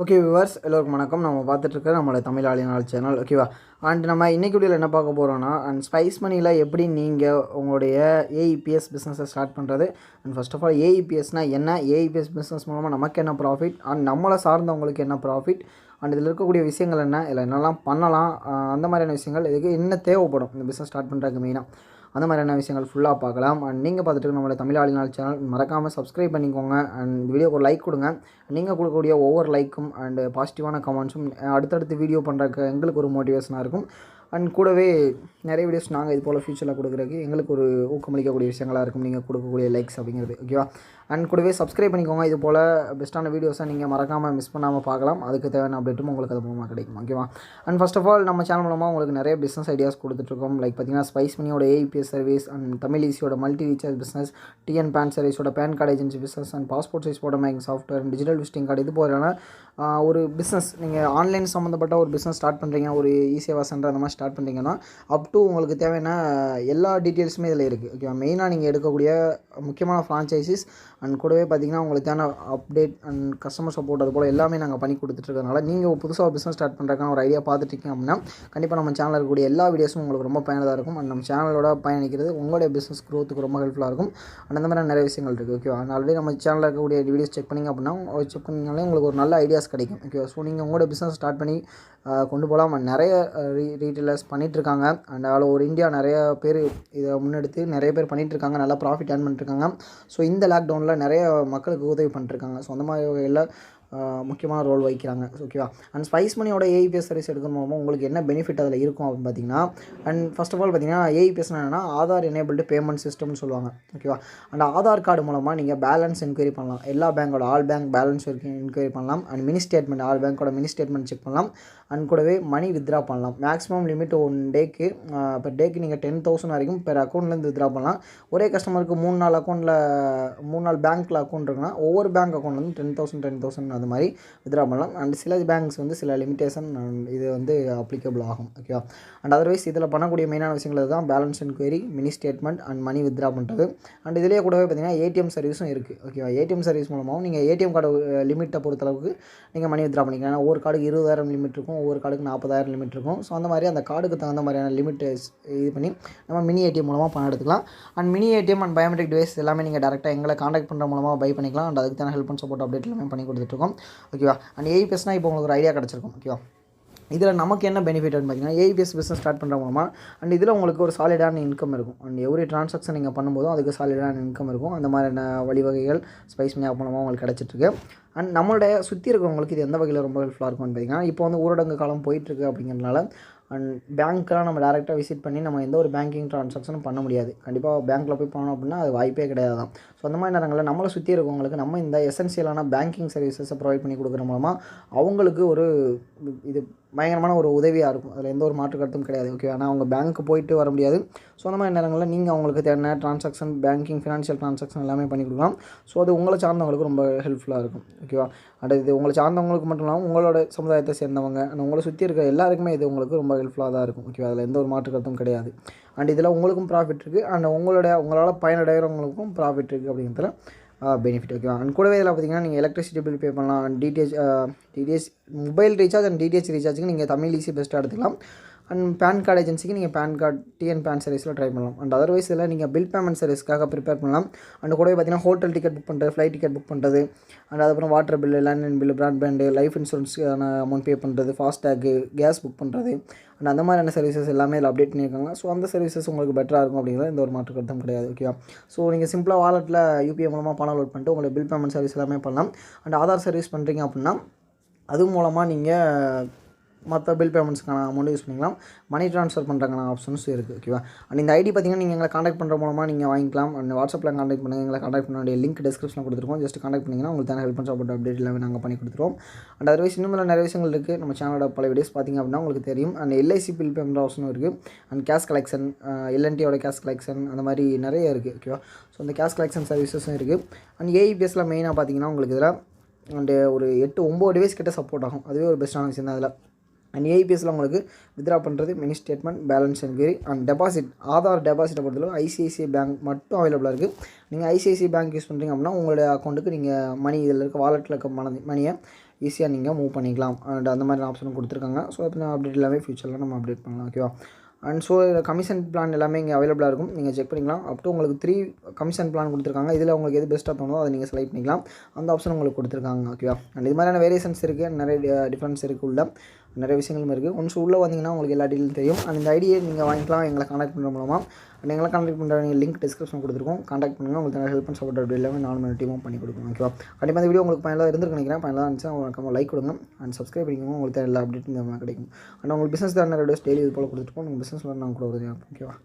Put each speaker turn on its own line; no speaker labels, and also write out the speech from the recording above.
Okay viewers எல்லோருக்கும் வணக்கம். நம்ம பார்த்துட்ருக்க நம்மளோட தமிழ் ஆளினால் சேனல் ஓகேவா. அண்ட் நம்ம இன்றைக்கி வீடியோவில் என்ன பார்க்க போகிறோன்னா, அண்ட் ஸ்பைஸ் மணியில் எப்படி நீங்கள் உங்களுடைய ஏஇபிஎஸ் பிஸ்னஸை ஸ்டார்ட் பண்ணுறது. அண்ட் ஃபர்ஸ்ட் ஆஃப் ஆல் ஏஇபிஎஸ்னால் என்ன, ஏஇபிஎஸ் பிஸ்னஸ் மூலமாக நமக்கு என்ன ப்ராஃபிட், அண்ட் நம்மளை சார்ந்தவங்களுக்கு என்ன ப்ராஃபிட், அண்ட் இதில் இருக்கக்கூடிய விஷயங்கள் என்ன, இல்லை என்னெல்லாம் பண்ணலாம், அந்த மாதிரியான விஷயங்கள் இதுக்கு என்ன தேவைப்படும் இந்த பிஸ்னஸ் ஸ்டார்ட் பண்ணுறதுக்கு மெயினாக, அந்த மாதிரியான விஷயங்கள் ஃபுல்லாக பார்க்கலாம். அண்ட் நீங்கள் பார்த்துட்டு நம்மளோட தமிழ் ஆளினால் சேனல் மறக்காமல் சப்ஸ்கிரைப் பண்ணிக்கோங்க. அண்ட் இந்த வீடியோக்கு ஒரு லைக் கொடுங்க. நீங்கள் கொடுக்கக்கூடிய ஒவ்வொரு லைக்கும் அண்ட் பாசிட்டிவான கமெண்ட்ஸும் அடுத்தடுத்து வீடியோ பண்ணுறதுக்கு எங்களுக்கு ஒரு மோட்டிவேஷனாக இருக்கும். அண்ட் கூடவே நிறைய வீடியோஸ் நாங்கள் இது போல் ஃபியூச்சரில் கொடுக்குறதுக்கு எங்களுக்கு ஒரு ஊக்கமளிக்கக்கூடிய விஷயங்களாக இருக்கும் நீங்கள் கொடுக்கக்கூடிய லைக்ஸ் அப்படிங்கிறது ஓகேவா. அண்ட் கூடவே சப்ஸ்கிரைப் பண்ணிக்கோங்க. இது போல் பெஸ்ட்டான வீடியோஸை நீங்கள் மறக்காமல் மிஸ் பண்ணாமல் பார்க்கலாம். அதுக்கு தேவையான அப்டேட்டும் உங்களுக்கு அது மூலமாக கிடைக்கும் ஓகேவா. அண்ட் ஃபர்ஸ்ட் ஆஃப் ஆல் நம்ம சேனல் மூலமாக உங்களுக்கு நிறைய பிஸ்னஸ் ஐடியாஸ் கொடுத்துட்ருக்கோம். லைக் பார்த்தீங்கன்னா ஸ்பைஸ் மணியோட ஏஇபிஎஸ் சர்வீஸ், அண்ட் தமிழ் ஈஸியோட multi recharge business, TN PAN சர்வீஸோட PAN card agency business, and passport size photo making software, digital visiting card, இது போல ஒரு பிஸ்னஸ் நீங்கள் ஆன்லைன் சம்மந்தப்பட்ட ஒரு பிஸ்னஸ் ஸ்டார்ட் பண்ணுறீங்க, ஒரு சேவா சென்டர் அந்த மாதிரி ஸ்டார்ட் பண்ணுறீங்கன்னா அப் டு உங்களுக்கு தேவையான எல்லா டீட்டெயில்ஸுமே இதில் இருக்குது ஓகேவா. மெயினாக நீங்கள் எடுக்கக்கூடிய முக்கியமான ஃப்ரான்ச்சைசிஸ் அண்ட் கூடவே பார்த்திங்கன்னா உங்களுக்கு தேவையான அப்டேட் அண்ட் கஸ்டமர் சப்போர்ட் அது போல் எல்லாமே நாங்கள் பண்ணி கொடுத்துட்ருக்கனால நீங்கள் புதுசாக ஒரு பிஸ்னஸ் ஸ்டார்ட் பண்ணுறதுக்கான ஒரு ஐடியா பார்த்துட்ருக்கீங்க அப்படின்னா கண்டிப்பாக நம்ம சேனலில் இருக்கக்கூடிய எல்லா வீடியோஸும் உங்களுக்கு ரொம்ப பயனுள்ளதாக இருக்கும். அண்ட் நம்ம சேனலோட பயணிக்கிறது உங்களுடைய பிஸ்னஸ் க்ரோத்துக்கு ரொம்ப ஹெல்ப்ஃபுல்லாக இருக்கும். அண்ட் அந்த மாதிரி நிறைய விஷயங்கள் இருக்குது ஓகேவா. ஆல்ரெடி நம்ம சேனலில் இருக்கக்கூடிய வீடியோஸ் செக் பண்ணிங்க அப்படின்னா செக் பண்ணிங்கனாலே உங்களுக்கு ஒரு நல்ல ஐடியாஸ் கிடைக்கும் ஓகேவா. ஸோ நீங்கள் உங்களோட பிஸ்னஸ் ஸ்டார்ட் பண்ணி கொண்டு போகலாம். நிறைய ரீட்டெயிலர்ஸ் பண்ணிகிட்ருக்காங்க. அண்ட் ஆல் ஓவர் இந்தியா நிறைய பேர் இதை முன்னெடுத்து நிறைய பேர் பண்ணிகிட்ருக்காங்க, நல்லா ப்ராஃபிட் ஏர்ன் பண்ணிட்டுருக்காங்க. ஸோ இந்த லாக்டவுனில் நிறைய மக்களுக்கு உதவி பண்ணிட்டுருக்காங்க. ஸோ அந்த மாதிரி வகையில் முக்கியமான ரோல் வகிக்கிறாங்க ஓகேவா. அண்ட் ஸ்பைஸ் மணியோட ஏஇபிஎஸ் சர்வீஸ் எடுக்கும் மூலமாக உங்களுக்கு என்ன பெனிஃபிட் அதில் இருக்கும் அப்படின்னு பார்த்தீங்கன்னா, அண்ட் ஃபர்ஸ்ட் ஆஃப் ஆல் பார்த்தீங்கன்னா ஏஇபிஎஸ் என்னன்னா ஆதார் எனேபிள்டு பேமெண்ட் சிஸ்டம்னு சொல்லுவாங்க ஓகேவா. அண்ட் ஆதார் கார்டு மூலமாக நீங்கள் பேலன்ஸ் என்கொயரி பண்ணலாம், எல்லா பேங்கோட ஆல் பேங்க் பேலன்ஸ் என்கொயரி பண்ணலாம். அண்ட் மினி ஸ்டேட்மெண்ட் ஆல் பேங்கோட மினி ஸ்டேட்மெண்ட் செக் பண்ணலாம். அண்ட் கூடவே மணி வித்ரா பண்ணலாம். மேக்ஸிமம் லிமிட் ஒன் டேக்கு பெர் டேக்கு நீங்கள் 10,000 வரைக்கும் பெர் அக்கௌண்ட்லேருந்து வித்ரா பண்ணலாம். ஒரே கஸ்டமருக்கு 3-4 அக்கௌண்ட்டில் 3-4 பேங்க்கில் அக்கௌண்ட் இருக்குன்னா ஒவ்வொரு பேங்க் அக்கௌண்ட்லேருந்து 10,000 அது மாதிரி வித்ரா பண்ணலாம். அண்ட் சில பேங்க்ஸ் வந்து சில லிமிட்டேஷன் இது வந்து அப்ளிகபிள் ஆகும் ஓகேவா. அண்ட் அதர்வைஸ் இதில் பண்ணக்கூடிய மெயினான விஷயங்கள் தான் balance enquiry, mini statement and money withdraw பண்ணுறது. அண்ட் இதிலே கூடவே பார்த்தீங்கன்னா ஏடிஎம் சர்வீஸும் இருக்குது ஓகேவா. ஏடிஎம் சர்வீஸ் மூலமாகவும் நீங்கள் ஏடிஎம் கார்டு லிமிட்டை பொறுத்தளவுக்கு நீங்கள் மணி வித்ரா பண்ணிக்கலாம். ஏன்னா ஒவ்வொரு கார்டுக்கு 20,000 லிமிட் இருக்கும், ஒவ்வொரு கார்டுக்கு 40,000 லிமிட் இருக்கும். ஸோ அந்த மாதிரி அந்த கார்டுக்கு தகுந்த மாதிரியான லிமிட் இது பண்ணி நம்ம மினி ஏடிஎம் மூலமாக பணம் எடுத்துக்கலாம். And mini ATM and biometric device எல்லாமே நீங்கள் டேரெக்டாக எங்களை காண்டாக்ட் பண்ணுற மூலமாக பை பண்ணிக்கலாம். அண்ட் அதுக்கு தானே ஹெல்ப் அண்ட் சப்போர்ட் அப்டேட் எல்லாமே பண்ணி கொடுத்துட்ருக்கோம் ஓகேவா. அண்ட் ஏஇபிஎஸ்னால் இப்போ உங்களுக்கு ஒரு ஐடியா கிடச்சிருக்கும் ஓகேவா. இதில் நமக்கு என்ன பெனிஃபிட் பார்த்தீங்கன்னா ஏஇபிஎஸ் பிஸ்னஸ் ஸ்டார்ட் பண்ணுற மூலமாக அண்ட் இதில் உங்களுக்கு ஒரு சாலிடான இன்கம் இருக்கும். அண்ட் எவ்ரி ட்ரான்சாக்ஷன் நீங்கள் பண்ணும்போதும் அதுக்கு சாலிடான இன்கம் இருக்கும். அந்த மாதிரியான வழிவகைகள் ஸ்பைஸ் மணி ஆப் மூலமாக உங்களுக்கு கிடச்சிட்ருக்கு. அண்ட் நம்மளுடைய சுற்றி இருக்கிறவங்களுக்கு இது எந்த வகையில் ரொம்ப ஹெல்ப்ஃபுல்லாக இருக்கும்னு பார்த்தீங்கன்னா, இப்போ வந்து ஊரடங்கு காலம் போயிட்டுருக்கு அப்படிங்கிறதுனால அண்ட் பேங்க்கெலாம் நம்ம டேரெக்டாக விசிட் பண்ணி நம்ம எந்த ஒரு பேங்கிங் ட்ரான்சாக்ஷனும் பண்ண முடியாது. கண்டிப்பாக பேங்க்கில் போய் போனோம் அப்படின்னா அது வாய்ப்பே கிடையாது தான். ஸோ அந்த மாதிரி நேரங்களில் நம்மளை சுற்றி இருக்கவங்களுக்கு நம்ம இந்த எசென்சியலான பேங்கிங் சர்வீசஸை ப்ரொவைட் பண்ணி கொடுக்குற மூலமாக அவங்களுக்கு ஒரு இது பயங்கரமான ஒரு உதவியாக இருக்கும். அதில் எந்த ஒரு மாற்று கருத்தும் கிடையாது ஓகே. ஆனால் அவங்க பேங்க்கு போயிட்டு வர முடியாது. ஸோ அந்த மாதிரி நேரங்களில் நீங்கள் அவங்களுக்கு தேவையான ட்ரான்சாக்ஷன், பேங்கிங், ஃபினான்ஷியல் ட்ரான்சாக்ஷன் எல்லாமே பண்ணி கொடுக்கலாம். ஸோ அது உங்களை சார்ந்தவங்களுக்கு ரொம்ப ஹெல்ப்ஃபுல்லாக இருக்கும் ஓகேவா. அண்ட் இது உங்களை சார்ந்தவங்களுக்கு மட்டும் இல்லாமல் உங்களோட சமுதாயத்தை சேர்ந்தவங்க அண்ட் உங்களை சுற்றி இருக்கிற எல்லாருக்குமே இது உங்களுக்கு ரொம்ப ஹெல்ப்ஃபுல்லாக தான் இருக்கும் ஓகேவா. அதில் எந்த ஒரு மாற்று கருத்தும் கிடையாது. அண்ட் இதில் உங்களுக்கும் ப்ராஃபிட் இருக்குது அண்ட் உங்களால் பயனடைகிறவங்களுக்கும் ப்ராஃபிட் இருக்குது அப்படிங்கிறதுல பெனிஃபிட் ஓகேவா. அண்ட் கூடவே இதில் பார்த்தீங்கன்னா நீங்கள் எலக்ட்ரிசிட்டி பில் பே பண்ணலாம். And DTH mobile recharge and DTH ரீசார்ஜுக்கு நீங்கள் தமிழ் ஈஸி பெஸ்ட்டாக எடுத்துக்கலாம். அண்ட் பேன் கார்டு ஏஜென்சிக்கு நீங்கள் பேன் கார்டு டிஎன் பேன் சர்வீஸில் ட்ரை பண்ணலாம். அண்ட் அதர்வைஸ் இதில் நீங்கள் பில் பேமெண்ட் சர்வீஸ்க்காக ப்ரிப்பேர் பண்ணலாம். அண்ட் கூடவே பார்த்தீங்கன்னா ஹோட்டல் டிக்கெட் புக் பண்ணுறது, ஃப்ளைட் டிக்கெட் புக் பண்ணுறது, அண்ட் அதுக்கப்புறம் water bill, landline bill, broadband, life இன்சூரன்ஸுக்கான அமௌண்ட் பே பண்ணுறது, ஃபாஸ்டேக்கு, கேஸ் புக் பண்ணுறது அண்ட் அந்த மாதிரியான சர்வீசஸ் எல்லாமே இதில் அப்டேட் பண்ணியிருக்காங்க. ஸோ அந்த சர்வீசஸ் உங்களுக்கு பெட்டராக இருக்கும் அப்படிங்கிறது எந்த ஒரு மாற்று கருத்தும் கிடையாது ஓகேவா. ஸோ நீங்கள் சிம்பிளாக வாலெட்டில் யூபிஐ மூலமாக பணம் லோட் பண்ணிட்டு உங்களுக்கு பில் பேமெண்ட் சர்வீஸ் எல்லாமே பண்ணலாம். அண்ட் ஆதார் சர்வீஸ் பண்ணுறீங்க அப்படின்னா அது மூலமாக நீங்கள் மற்ற பில் பேமெண்ட்ஸ்க்கான அமௌண்ட் யூஸ் பண்ணிக்கலாம். மணி ட்ரான்ஸ்ஃபர் பண்ணுறதுக்கான ஆப்ஷன்ஸ் இருக்குது ஓகேவா. அண்ட் இந்த ஐடி பார்த்திங்கன்னா நீங்கள் எங்களை காண்டாக்ட் பண்ணுற மூலமாக நீங்கள் வாங்கிக்கலாம். அண்ட் வாட்ஸ்அப்பில் காண்டாக்ட் பண்ணுங்கள். எங்களை காண்டாக்ட் பண்ண வேண்டிய லிங்க் டிஸ்கிரிப்ஷனில் கொடுத்துருக்கோம். ஜஸ்ட் காண்டாக்ட் பண்ணிங்கன்னா உங்களுக்கு தான் ஹெல்ப் அண்ட் சப்போர்ட் அப்டேட் எல்லாமே நாங்கள் பண்ணி கொடுத்துருவோம். அண்ட் அதர்வைஸ் இன்னும் நிறைய விஷயங்கள் இருக்குது. நம்ம சேனலோட பல வீடியோஸ் பார்த்திங்க அப்படின்னா உங்களுக்கு தெரியும். அண்ட் எல்ஐசி பில் பேமெண்ட் ஆப்ஷனும் இருக்குது. அண்ட் கேஷ் கலெக்ஷன், எல்என்டியோட கேஷ் கலெக்ஷன் அந்த மாதிரி நிறைய இருக்குது ஓகேவா. ஸோ அந்த கேஷ் கலெக்ஷன் சர்வீசஸும் இருக்குது. அண்ட் ஏஇபிஎஸ்சில் மெயினாக பார்த்திங்கன்னா உங்களுக்கு இதில் அண்டு ஒரு 8-9 டிவைஸ் கிட்ட சப்போர்ட் ஆகும். அதுவே ஒரு பெஸ்ட்டான விஷயம் தான் அதில். அண்ட் ஏஇபிஎஸ்சில் உங்களுக்கு வித்ரா பண்ணுறது, mini statement, balance enquiry and deposit, Aadhaar டெபாசிட்டை பொறுத்தளவு ஐசிஐசிஐ பேங்க் மட்டும் அவைலபிளாக இருக்குது. நீங்கள் ஐசிஐசிஐ பேங்க் யூஸ் பண்ணுறீங்க அப்படின்னா உங்களுடைய அக்கௌண்ட்டுக்கு நீங்கள் மணி இதில் இருக்க வாலெட்டில் இருக்க மணியை ஈஸியாக நீங்கள் மூவ் பண்ணிக்கலாம். அண்ட் அந்த மாதிரி ஆப்ஷனும் கொடுத்துருக்காங்க. ஸோ இப்போ அப்டேட் எல்லாமே ஃபியூச்சரில் நம்ம அப்டேட் பண்ணலாம். ஓகேவா. அண்ட் ஸோ கமிஷன் பிளான் எல்லாமே இங்கே அவைலபிளாக இருக்கும். நீங்கள் செக் பண்ணிக்கலாம். அப் டு உங்களுக்கு 3 கமிஷன் பிளான் கொடுத்துருக்காங்க. இதில் உங்களுக்கு எது பெஸ்ட்டாக தோணுதோ அதை நீங்கள் செலக்ட் பண்ணிக்கலாம். அந்த ஆப்ஷன் உங்களுக்கு கொடுத்துருக்காங்க. ஓகேவா. அண்ட் இது மாதிரியான வேரியேஷன்ஸ் இருக்குது. நிறைய டிஃப்ரென்ஸ் இருக்குது. உள்ள நிறைய விஷயங்களும் இருக்குது. ஒன்ஸ் உள்ளே வந்தீங்கன்னா உங்களுக்கு எல்லா டீட்டெயிலும் தெரியும். அண்ட் இந்த ஐடியை நீங்கள் வாங்கிக்கலாம் எங்களை கான்டாக்ட் பண்ணுற மூலமாக. அண்ட் எங்களை கான்டாக்ட் பண்ணுற நீங்கள் லிங்க் டிஸ்கிரிப்ஷன் கொடுத்துருக்கோம். கான்டாக்ட் பண்ணுங்கள். உங்களுக்கு ஹெல்ப் அண்ட் சப்போர்ட் அப்படி எல்லாமே 4 மணி டீமும் பண்ணி கொடுக்கும். ஓகேவா. கண்டிப்பாக இந்த வீடியோ உங்களுக்கு பயனுள்ளதாக இருந்திருக்கு நினைக்கிறேன். பயனுள்ளதாக இருந்துச்சு உங்களுக்கு லைக் கொடுங்க அண்ட் சப்ஸ்கிரைப் பண்ணிக்கோங்க. உங்களுக்கு எல்லா அப்டேட்டும் இந்த மாதிரி கிடைக்கும். அண்ட் உங்களுக்கு பிஸ்னஸ் தான் நிறைய டெய்லி இது போல் கொடுத்துருக்கோம். உங்கள் பிஸ்னஸில் நாங்கள் கூட உதவியாக. ஓகேவா.